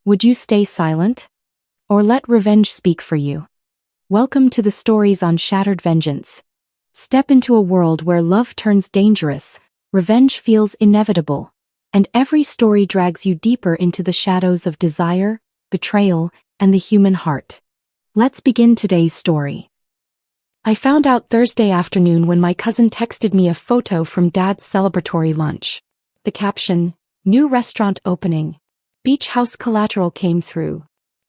Would you stay silent? Or let revenge speak for you? Welcome to the stories on Shattered Vengeance. Step into a world where love turns dangerous, revenge feels inevitable, and every story drags you deeper into the shadows of desire, betrayal, and the human heart. Let's begin today's story. I found out Thursday afternoon when my cousin texted me a photo from Dad's celebratory lunch. The caption, "New restaurant opening. Beach house Collateral," came through.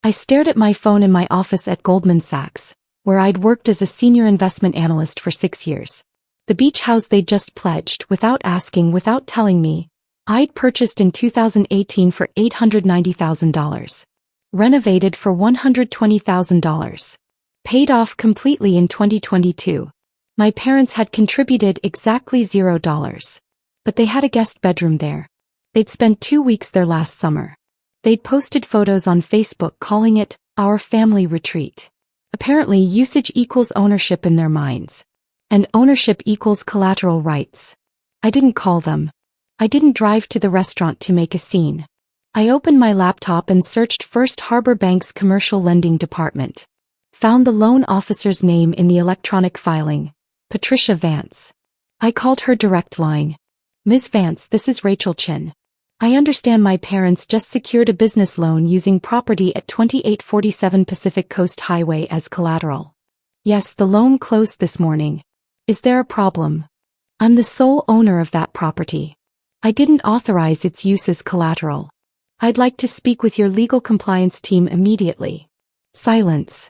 I stared at my phone in my office at Goldman Sachs, where I'd worked as a senior investment analyst for 6 years. The beach house they'd just pledged, without asking, without telling me, I'd purchased in 2018 for $890,000. Renovated for $120,000. Paid off completely in 2022. My parents had contributed exactly $0. But they had a guest bedroom there. They'd spent 2 weeks there last summer. They'd posted photos on Facebook calling it, "Our family retreat." Apparently usage equals ownership in their minds. And ownership equals collateral rights. I didn't call them. I didn't drive to the restaurant to make a scene. I opened my laptop and searched First Harbor Bank's commercial lending department. Found the loan officer's name in the electronic filing, Patricia Vance. I called her direct line. "Ms. Vance, this is Rachel Chin. I understand my parents just secured a business loan using property at 2847 Pacific Coast Highway as collateral. Yes, the loan closed this morning. Is there a problem? I'm the sole owner of that property. I didn't authorize its use as collateral. I'd like to speak with your legal compliance team immediately." Silence.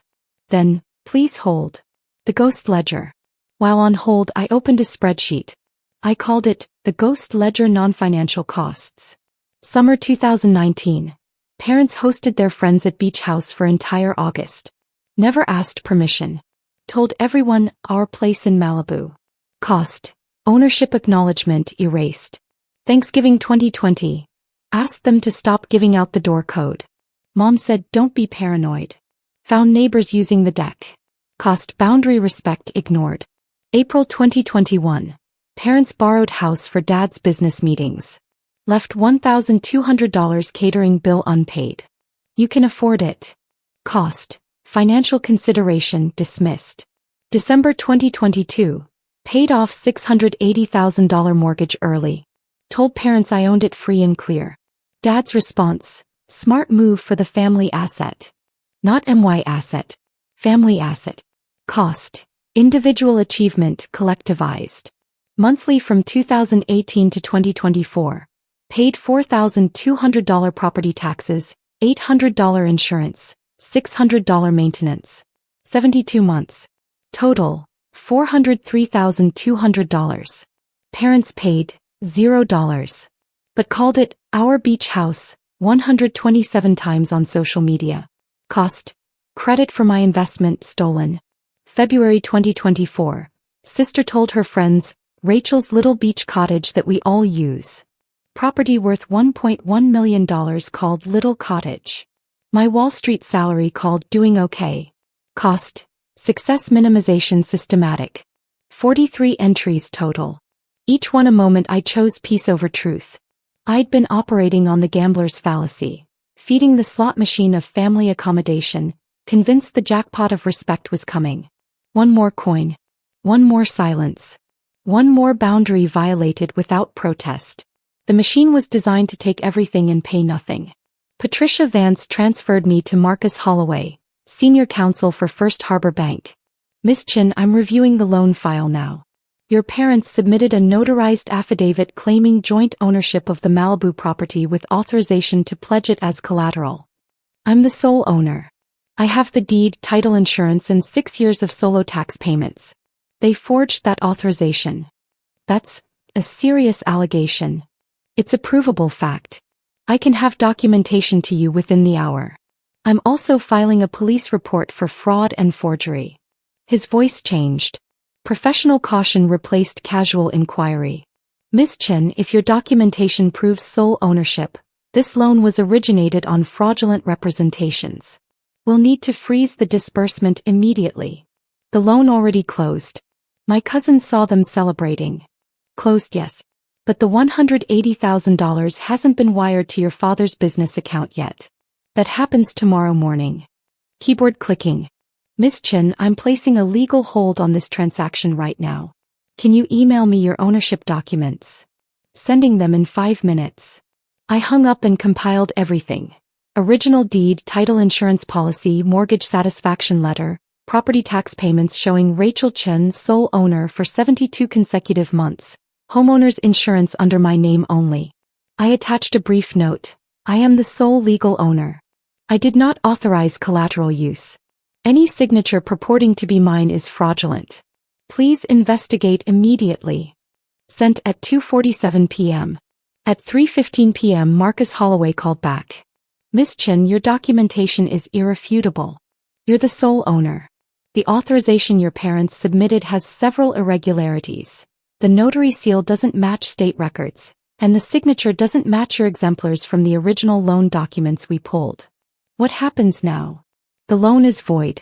Then, "Please hold." The ghost ledger. While on hold, I opened a spreadsheet. I called it, the Ghost Ledger Non-Financial Costs. Summer 2019. Parents hosted their friends at Beach House for entire August. Never asked permission. Told everyone, "Our place in Malibu." Cost. Ownership acknowledgement erased. Thanksgiving 2020. Asked them to stop giving out the door code. Mom said, "Don't be paranoid." Found neighbors using the deck. Cost. Boundary respect ignored. April 2021. Parents borrowed house for Dad's business meetings. Left $1,200 catering bill unpaid. You can afford it. Cost. Financial consideration dismissed. December 2022. Paid off $680,000 mortgage early. Told parents I owned it free and clear. Dad's response, "Smart move for the family asset." Not MY asset. Family asset. Cost. Individual achievement collectivized. Monthly from 2018 to 2024. Paid $4,200 property taxes, $800 insurance, $600 maintenance. 72 months. Total, $403,200. Parents paid, $0. But called it, "Our Beach House," 127 times on social media. Cost. Credit for my investment stolen. February 2024. Sister told her friends, "Rachel's little beach cottage that we all use. Property worth $1.1 million called Little Cottage. My Wall Street salary called Doing Okay." Cost. Success minimization systematic. 43 entries total. Each one a moment I chose peace over truth. I'd been operating on the gambler's fallacy. Feeding the slot machine of family accommodation, convinced the jackpot of respect was coming. One more coin. One more silence. One more boundary violated without protest. The machine was designed to take everything and pay nothing. Patricia Vance transferred me to Marcus Holloway, Senior Counsel for First Harbor Bank. "Miss Chin, I'm reviewing the loan file now. Your parents submitted a notarized affidavit claiming joint ownership of the Malibu property with authorization to pledge it as collateral. I'm the sole owner. I have the deed, title insurance and 6 years of solo tax payments. They forged that authorization. That's a serious allegation. It's a provable fact. I can have documentation to you within the hour. I'm also filing a police report for fraud and forgery." His voice changed. Professional caution replaced casual inquiry. "Ms. Chen, if your documentation proves sole ownership, this loan was originated on fraudulent representations. We'll need to freeze the disbursement immediately. The loan already closed. My cousin saw them celebrating. Closed, yes. But the $180,000 hasn't been wired to your father's business account yet. That happens tomorrow morning. Keyboard clicking. Miss Chen, I'm placing a legal hold on this transaction right now. Can you email me your ownership documents? Sending them in 5 minutes. I hung up and compiled everything. Original deed, title, insurance policy, mortgage satisfaction letter, property tax payments showing Rachel Chen sole owner for 72 consecutive months, homeowner's insurance under my name only. I attached a brief note. I am the sole legal owner. I did not authorize collateral use. Any signature purporting to be mine is fraudulent. Please investigate immediately. Sent at 2:47 p.m. At 3:15 p.m. Marcus Holloway called back. Miss Chen, your documentation is irrefutable. You're the sole owner. The authorization your parents submitted has several irregularities. The notary seal doesn't match state records, and the signature doesn't match your exemplars from the original loan documents we pulled. What happens now? The loan is void.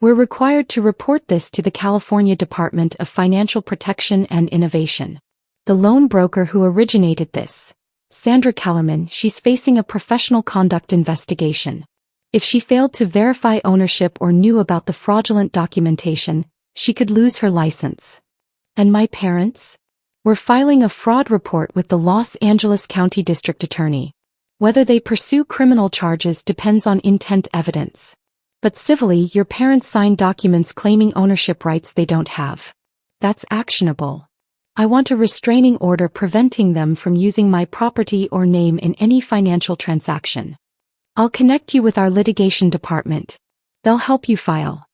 We're required to report this to the California Department of Financial Protection and Innovation. The loan broker who originated this, Sandra Kellerman, she's facing a professional conduct investigation. If she failed to verify ownership or knew about the fraudulent documentation, she could lose her license. And my parents? We're filing a fraud report with the Los Angeles County District Attorney. Whether they pursue criminal charges depends on intent evidence. But civilly, your parents signed documents claiming ownership rights they don't have. That's actionable. I want a restraining order preventing them from using my property or name in any financial transaction. I'll connect you with our litigation department. They'll help you file.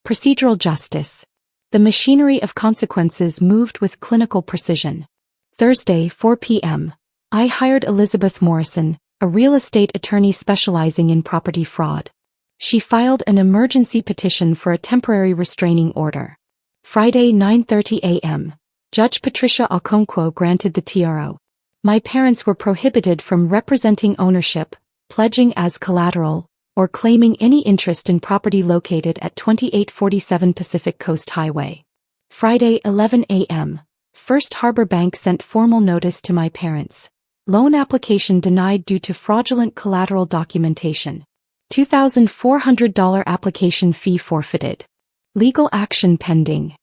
Procedural justice. The machinery of consequences moved with clinical precision. Thursday, 4 p.m. I hired Elizabeth Morrison, a real estate attorney specializing in property fraud. She filed an emergency petition for a temporary restraining order. Friday, 9:30 a.m. Judge Patricia Okonkwo granted the TRO. My parents were prohibited from representing ownership, pledging as collateral, or claiming any interest in property located at 2847 Pacific Coast Highway. Friday, 11 a.m. First Harbor Bank sent formal notice to my parents. Loan application denied due to fraudulent collateral documentation. $2,400 application fee forfeited. Legal action pending.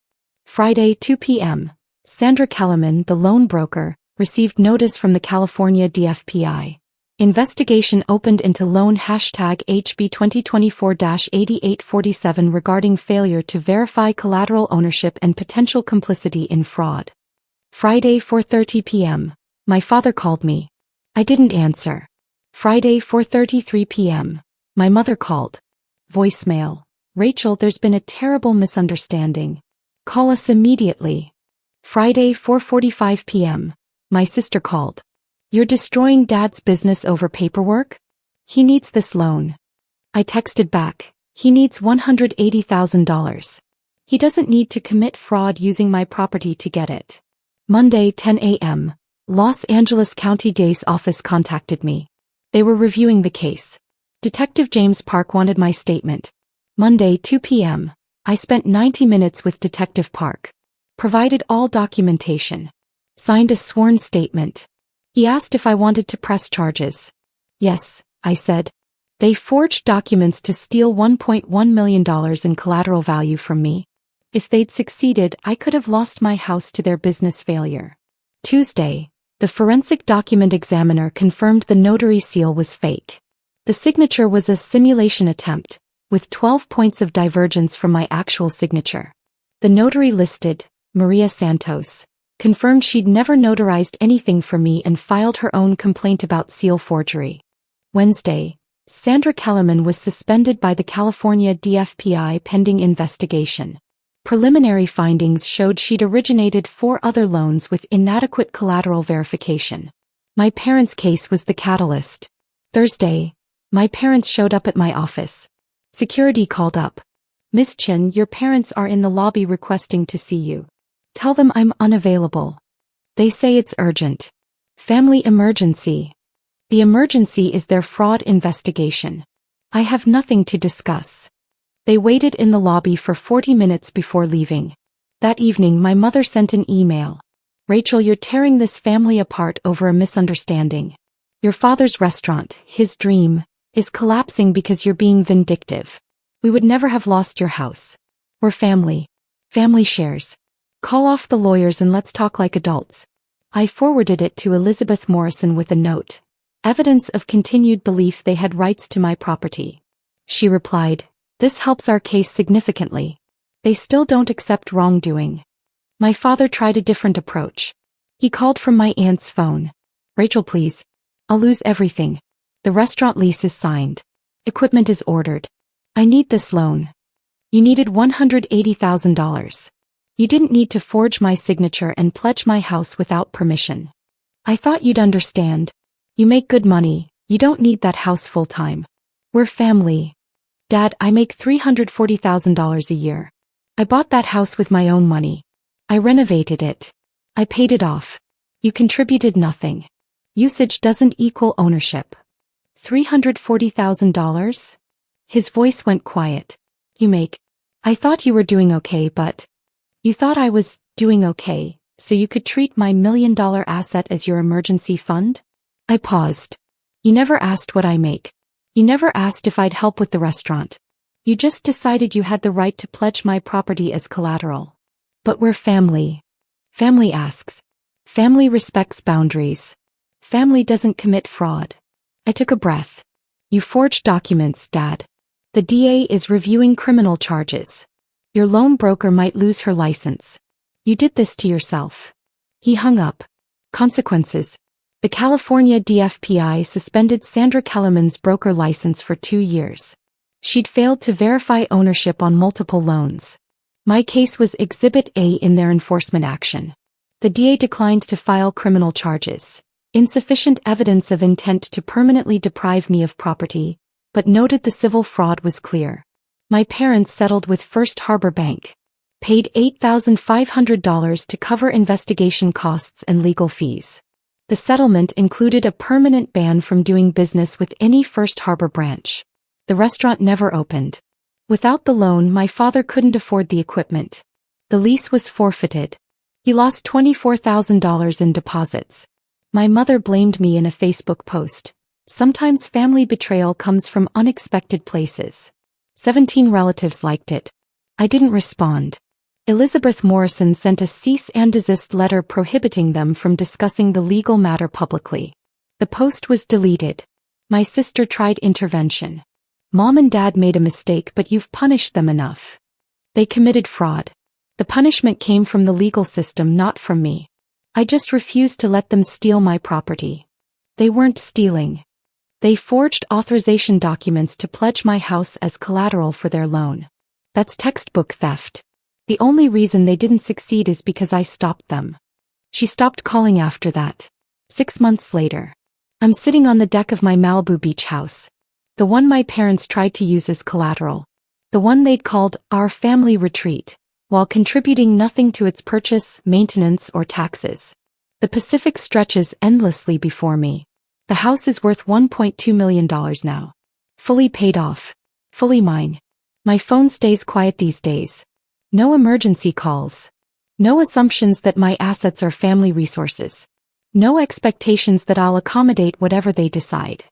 Friday, 2 p.m. Sandra Kellerman, the loan broker, received notice from the California DFPI. Investigation opened into loan #HB 2024-8847 regarding failure to verify collateral ownership and potential complicity in fraud. Friday, 4:30 p.m. My father called me. I didn't answer. Friday, 4:33 p.m. My mother called. Voicemail. Rachel, there's been a terrible misunderstanding. Call us immediately. Friday, 4:45 p.m. My sister called. You're destroying Dad's business over paperwork? He needs this loan. I texted back. He needs $180,000. He doesn't need to commit fraud using my property to get it. Monday, 10 a.m. Los Angeles County DA's office contacted me. They were reviewing the case. Detective James Park wanted my statement. Monday, 2 p.m. I spent 90 minutes with Detective Park. Provided all documentation. Signed a sworn statement. He asked if I wanted to press charges. Yes, I said. They forged documents to steal $1.1 million in collateral value from me. If they'd succeeded, I could have lost my house to their business failure. Tuesday, the forensic document examiner confirmed the notary seal was fake. The signature was a simulation attempt, with 12 points of divergence from my actual signature. The notary listed, Maria Santos, confirmed she'd never notarized anything for me and filed her own complaint about seal forgery. Wednesday, Sandra Kellerman was suspended by the California DFPI pending investigation. Preliminary findings showed she'd originated 4 other loans with inadequate collateral verification. My parents' case was the catalyst. Thursday, my parents showed up at my office. Security called up. Miss Chen, your parents are in the lobby requesting to see you. Tell them I'm unavailable. They say it's urgent. Family emergency. The emergency is their fraud investigation. I have nothing to discuss. They waited in the lobby for 40 minutes before leaving. That evening my mother sent an email. Rachel, you're tearing this family apart over a misunderstanding. Your father's restaurant, his dream, is collapsing because you're being vindictive. We would never have lost your house. We're family. Family shares. Call off the lawyers and let's talk like adults. I forwarded it to Elizabeth Morrison with a note. Evidence of continued belief they had rights to my property. She replied, "This helps our case significantly. They still don't accept wrongdoing." My father tried a different approach. He called from my aunt's phone. "Rachel, please. I'll lose everything. The restaurant lease is signed. Equipment is ordered. I need this loan. You needed $180,000. You didn't need to forge my signature and pledge my house without permission. I thought you'd understand. You make good money, you don't need that house full-time. We're family. Dad, I make $340,000 a year. I bought that house with my own money. I renovated it. I paid it off. You contributed nothing. Usage doesn't equal ownership. $340,000? His voice went quiet. I thought you were doing okay, but... You thought I was doing okay, so you could treat my $1 million asset as your emergency fund? I paused. You never asked what I make. You never asked if I'd help with the restaurant. You just decided you had the right to pledge my property as collateral. But we're family. Family asks. Family respects boundaries. Family doesn't commit fraud. I took a breath. You forged documents, Dad. The DA is reviewing criminal charges. Your loan broker might lose her license. You did this to yourself. He hung up. Consequences. The California DFPI suspended Sandra Kellerman's broker license for 2 years. She'd failed to verify ownership on multiple loans. My case was Exhibit A in their enforcement action. The DA declined to file criminal charges. Insufficient evidence of intent to permanently deprive me of property, but noted the civil fraud was clear. My parents settled with First Harbor Bank. Paid $8,500 to cover investigation costs and legal fees. The settlement included a permanent ban from doing business with any First Harbor branch. The restaurant never opened. Without the loan, my father couldn't afford the equipment. The lease was forfeited. He lost $24,000 in deposits. My mother blamed me in a Facebook post. Sometimes family betrayal comes from unexpected places. 17 relatives liked it. I didn't respond. Elizabeth Morrison sent a cease and desist letter prohibiting them from discussing the legal matter publicly. The post was deleted. My sister tried intervention. Mom and Dad made a mistake, but you've punished them enough. They committed fraud. The punishment came from the legal system, not from me. I just refused to let them steal my property. They weren't stealing. They forged authorization documents to pledge my house as collateral for their loan. That's textbook theft. The only reason they didn't succeed is because I stopped them. She stopped calling after that. 6 months later. I'm sitting on the deck of my Malibu beach house. The one my parents tried to use as collateral. The one they'd called our family retreat, while contributing nothing to its purchase, maintenance, or taxes. The Pacific stretches endlessly before me. The house is worth $1.2 million now. Fully paid off. Fully mine. My phone stays quiet these days. No emergency calls. No assumptions that my assets are family resources. No expectations that I'll accommodate whatever they decide.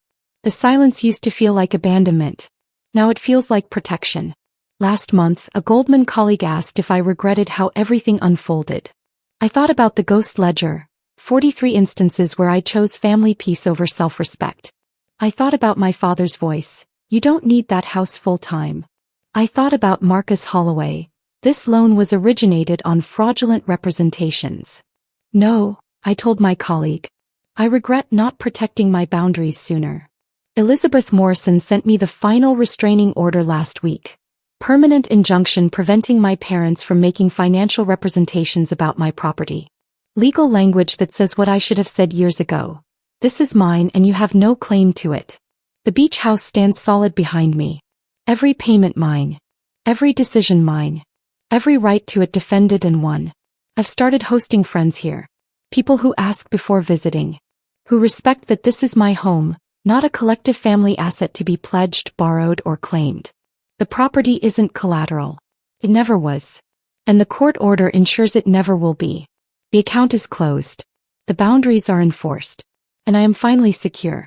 The silence used to feel like abandonment. Now it feels like protection. Last month, a Goldman colleague asked if I regretted how everything unfolded. I thought about the ghost ledger. 43 instances where I chose family peace over self-respect. I thought about my father's voice. You don't need that house full-time. I thought about Marcus Holloway. This loan was originated on fraudulent representations. No, I told my colleague. I regret not protecting my boundaries sooner. Elizabeth Morrison sent me the final restraining order last week. Permanent injunction preventing my parents from making financial representations about my property. Legal language that says what I should have said years ago. This is mine and you have no claim to it. The beach house stands solid behind me. Every payment mine. Every decision mine. Every right to it defended and won. I've started hosting friends here. People who ask before visiting. Who respect that this is my home, not a collective family asset to be pledged, borrowed, or claimed. The property isn't collateral. It never was. And the court order ensures it never will be. The account is closed. The boundaries are enforced. And I am finally secure.